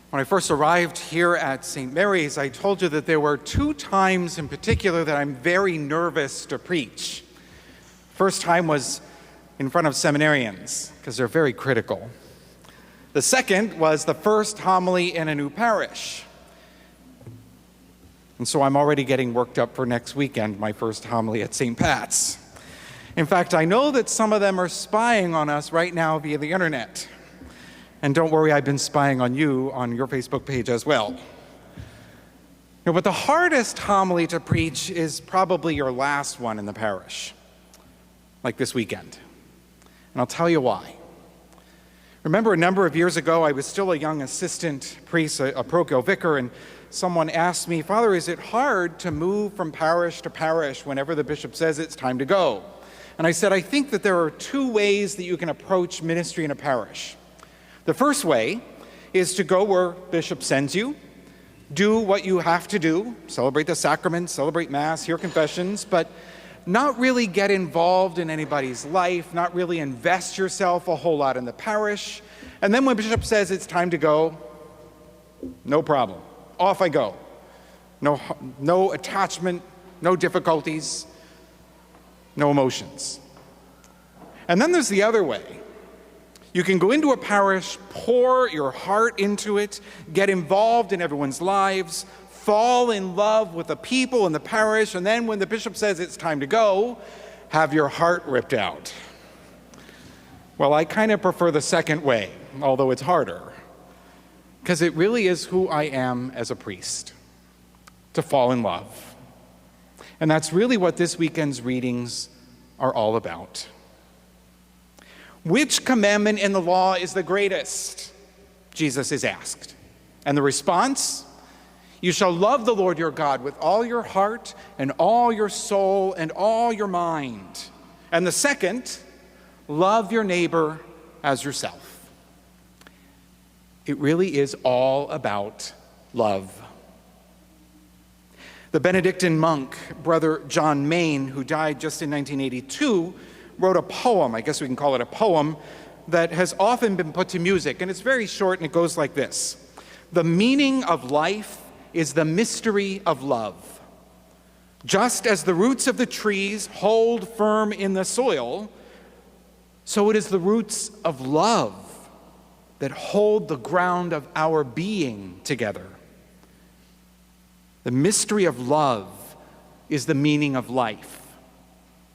When I first arrived here at St. Mary's, I told you that there were 2 times in particular that I'm very nervous to preach. First time was in front of seminarians, because they're very critical. The second was the first homily in a new parish. And so I'm already getting worked up for next weekend, my first homily at St. Pat's. In fact, I know that some of them are spying on us right now via the internet. And don't worry, I've been spying on you on your Facebook page as well. But the hardest homily to preach is probably your last one in the parish, like this weekend. And I'll tell you why. Remember, a number of years ago, I was still a young assistant priest, a parochial vicar, and someone asked me, "Father, is it hard to move from parish to parish whenever the bishop says it's time to go?" And I said, I think that there are 2 ways that you can approach ministry in a parish. The first way is to go where bishop sends you, do what you have to do, celebrate the sacraments, celebrate Mass, hear confessions, but not really get involved in anybody's life, not really invest yourself a whole lot in the parish. And then when bishop says it's time to go, no problem. Off I go. No attachment, no difficulties, no emotions. And then there's the other way. You can go into a parish, pour your heart into it, get involved in everyone's lives, fall in love with the people in the parish, and then when the bishop says it's time to go, have your heart ripped out. Well, I kind of prefer the second way, although it's harder, because it really is who I am as a priest, to fall in love. And that's really what this weekend's readings are all about. Which commandment in the law is the greatest? Jesus is asked. And the response? You shall love the Lord your God with all your heart and all your soul and all your mind. And the second, love your neighbor as yourself. It really is all about love. The Benedictine monk, Brother John Main, who died just in 1982, wrote a poem, I guess we can call it a poem, that has often been put to music. And it's very short and it goes like this. The meaning of life is the mystery of love. Just as the roots of the trees hold firm in the soil, so it is the roots of love that hold the ground of our being together. The mystery of love is the meaning of life.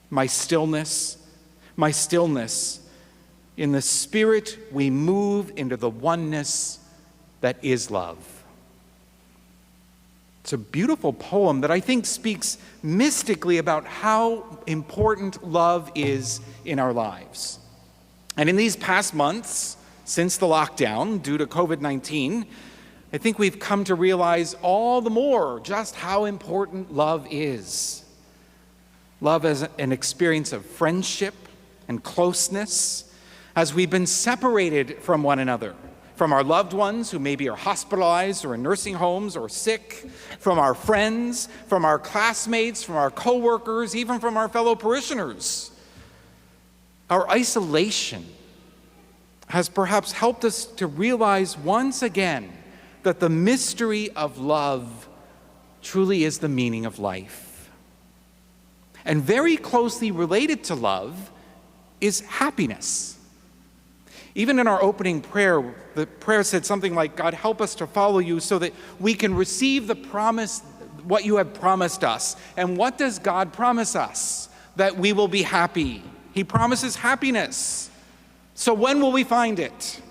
My stillness, in the Spirit we move into the oneness that is love. It's a beautiful poem that I think speaks mystically about how important love is in our lives. And in these past months, since the lockdown due to COVID-19, I think we've come to realize all the more just how important love is. Love as an experience of friendship and closeness as we've been separated from one another, from our loved ones who maybe are hospitalized or in nursing homes or sick, from our friends, from our classmates, from our coworkers, even from our fellow parishioners. Our isolation has perhaps helped us to realize once again that the mystery of love truly is the meaning of life. And very closely related to love is happiness. Even in our opening prayer, the prayer said something like, God, help us to follow you so that we can receive the promise, what you have promised us. And what does God promise us? That we will be happy. He promises happiness. So when will we find it?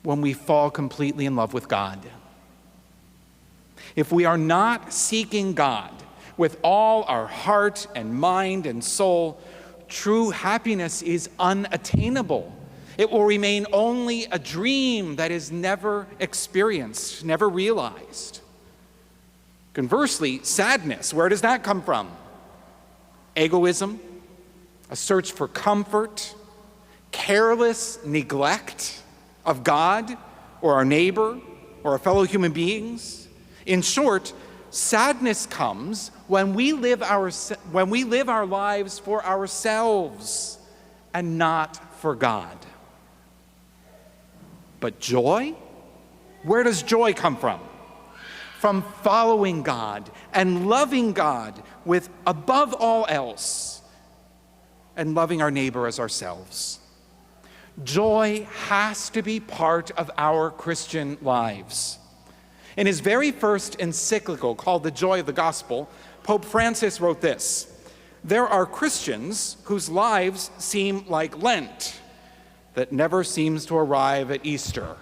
When we fall completely in love with God. If we are not seeking God with all our heart and mind and soul, true happiness is unattainable. It will remain only a dream that is never experienced, never realized. Conversely, sadness, where does that come from? Egoism, a search for comfort, careless neglect of God or our neighbor or our fellow human beings. In short, sadness comes when we live our lives for ourselves and not for God. But joy, Where does joy come from? From following God and loving God with above all else and loving our neighbor as ourselves. Joy has to be part of our Christian lives. In his very first encyclical called The Joy of the Gospel, Pope Francis wrote this: "There are Christians whose lives seem like Lent that never seems to arrive at Easter."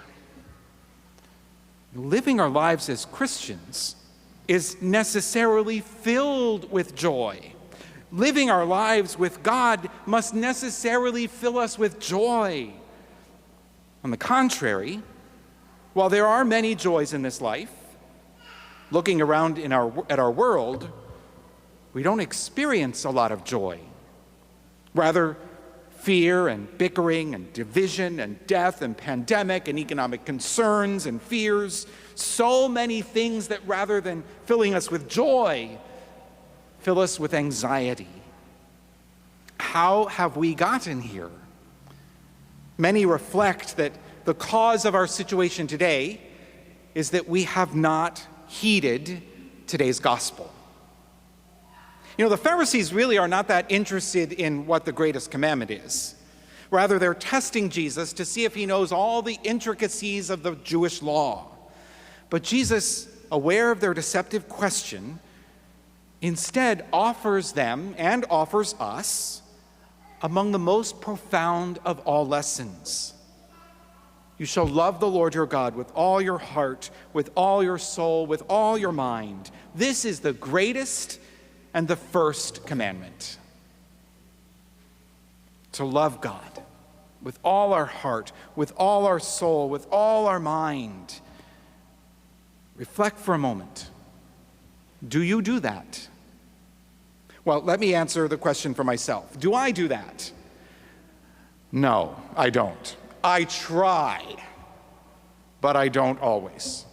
Living our lives as Christians is necessarily filled with joy. Living our lives with God must necessarily fill us with joy. On the contrary, while there are many joys in this life, looking around at our world, we don't experience a lot of joy. Rather, fear and bickering and division and death and pandemic and economic concerns and fears, so many things that rather than filling us with joy, fill us with anxiety. How have we gotten here? Many reflect that the cause of our situation today is that we have not heeded today's gospel. You know, the Pharisees really are not that interested in what the greatest commandment is. Rather, they're testing Jesus to see if he knows all the intricacies of the Jewish law. But Jesus, aware of their deceptive question, instead offers them and offers us among the most profound of all lessons. You shall love the Lord your God with all your heart, with all your soul, with all your mind. This is the greatest and the first commandment. To love God with all our heart, with all our soul, with all our mind. Reflect for a moment. Do you do that? Well, let me answer the question for myself. Do I do that? No, I don't. I try, but I don't always.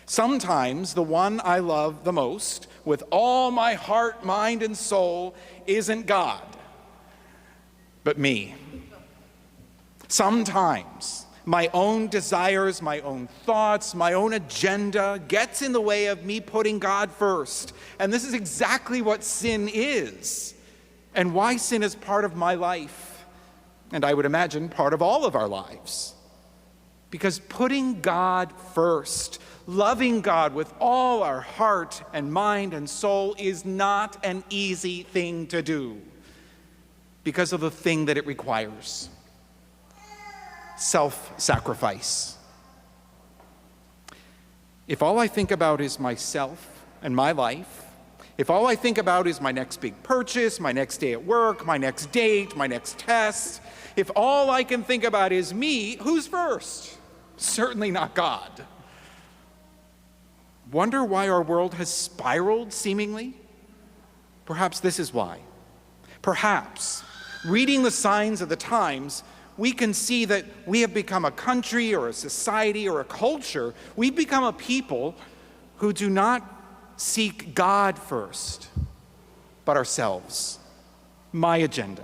Sometimes the one I love the most, with all my heart, mind, and soul, isn't God, but me. Sometimes my own desires, my own thoughts, my own agenda gets in the way of me putting God first. And this is exactly what sin is, and why sin is part of my life, and I would imagine part of all of our lives. Because putting God first, loving God with all our heart and mind and soul is not an easy thing to do because of the thing that it requires: self-sacrifice. If all I think about is myself and my life, if all I think about is my next big purchase, my next day at work, my next date, my next test, if all I can think about is me, who's first? Certainly not God. Wonder why our world has spiraled, seemingly? Perhaps this is why. Perhaps, reading the signs of the times, we can see that we have become a country or a society or a culture. We've become a people who do not seek God first, but ourselves. My agenda,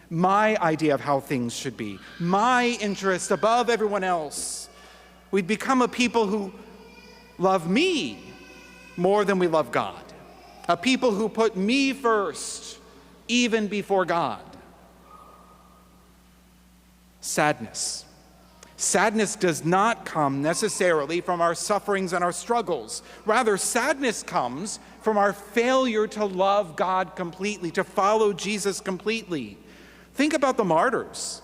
my idea of how things should be, my interest above everyone else. We've become a people who love me more than we love God. A people who put me first, even before God. Sadness. Sadness does not come necessarily from our sufferings and our struggles. Rather, sadness comes from our failure to love God completely, to follow Jesus completely. Think about the martyrs.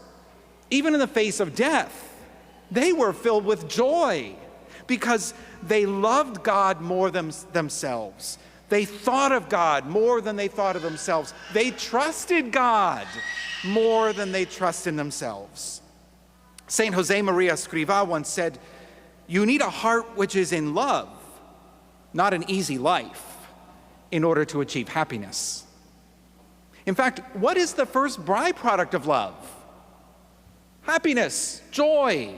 Even in the face of death, they were filled with joy because they loved God more than themselves. They thought of God more than they thought of themselves. They trusted God more than they trusted themselves. Saint Jose Maria Escrivá once said, "You need a heart which is in love, not an easy life, in order to achieve happiness." In fact, what is the first byproduct of love? Happiness, joy.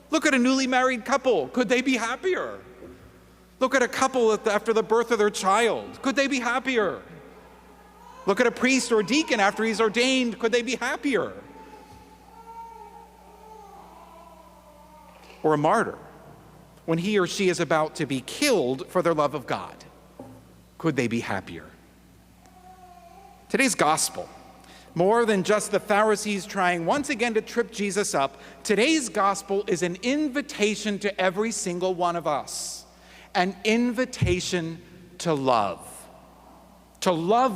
Look at a newly married couple. Could they be happier? Look at a couple after the birth of their child. Could they be happier? Look at a priest or a deacon after he's ordained. Could they be happier? Or a martyr. when he or she is about to be killed for their love of God? Could they be happier? Today's gospel, more than just the Pharisees trying once again to trip Jesus up, today's gospel is an invitation to every single one of us, an invitation to love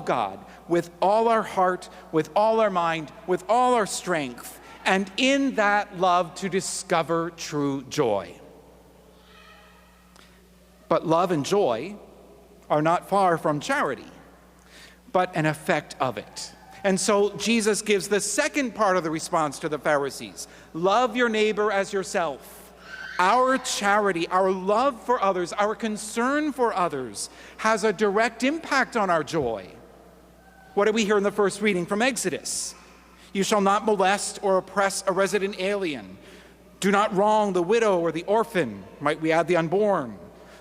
God with all our heart, with all our mind, with all our strength, and in that love to discover true joy. But love and joy are not far from charity, but an effect of it. And so Jesus gives the second part of the response to the Pharisees. Love your neighbor as yourself. Our charity, our love for others, our concern for others has a direct impact on our joy. What do we hear in the first reading from Exodus? You shall not molest or oppress a resident alien. Do not wrong the widow or the orphan. Might we add the unborn?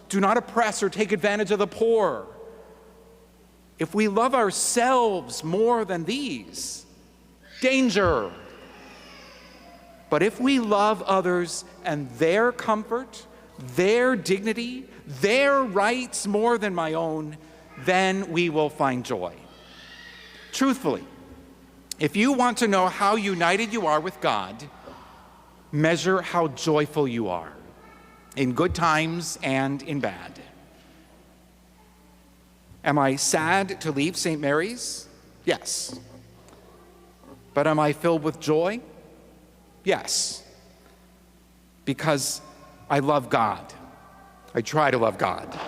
Do not oppress or take advantage of the poor. If we love ourselves more than these, danger. But if we love others and their comfort, their dignity, their rights more than my own, then we will find joy. Truthfully, if you want to know how united you are with God, measure how joyful you are, in good times and in bad. Am I sad to leave St. Mary's? Yes. But am I filled with joy? Yes. Because I love God. I try to love God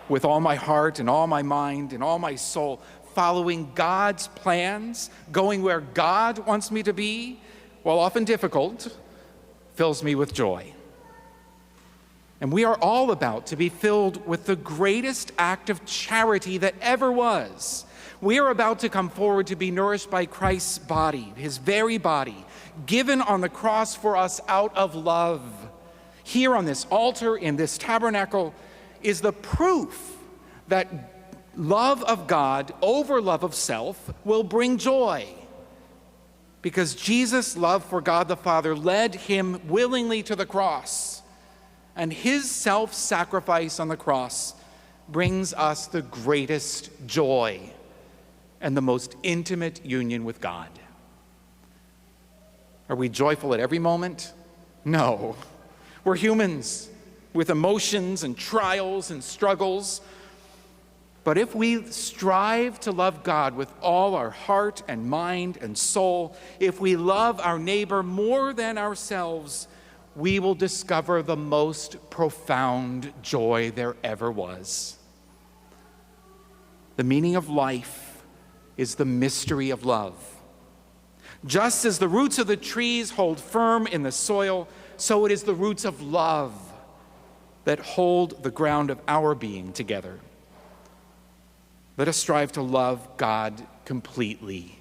with all my heart and all my mind and all my soul, following God's plans, going where God wants me to be, while often difficult, fills me with joy. And we are all about to be filled with the greatest act of charity that ever was. We are about to come forward to be nourished by Christ's body, his very body, given on the cross for us out of love. Here on this altar, in this tabernacle, is the proof that love of God over love of self will bring joy. Because Jesus' love for God the Father led him willingly to the cross. And his self-sacrifice on the cross brings us the greatest joy and the most intimate union with God. Are we joyful at every moment? No. We're humans with emotions and trials and struggles. But if we strive to love God with all our heart and mind and soul, if we love our neighbor more than ourselves, we will discover the most profound joy there ever was. The meaning of life is the mystery of love. Just as the roots of the trees hold firm in the soil, so it is the roots of love that hold the ground of our being together. Let us strive to love God completely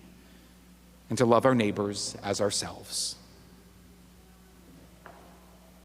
and to love our neighbors as ourselves.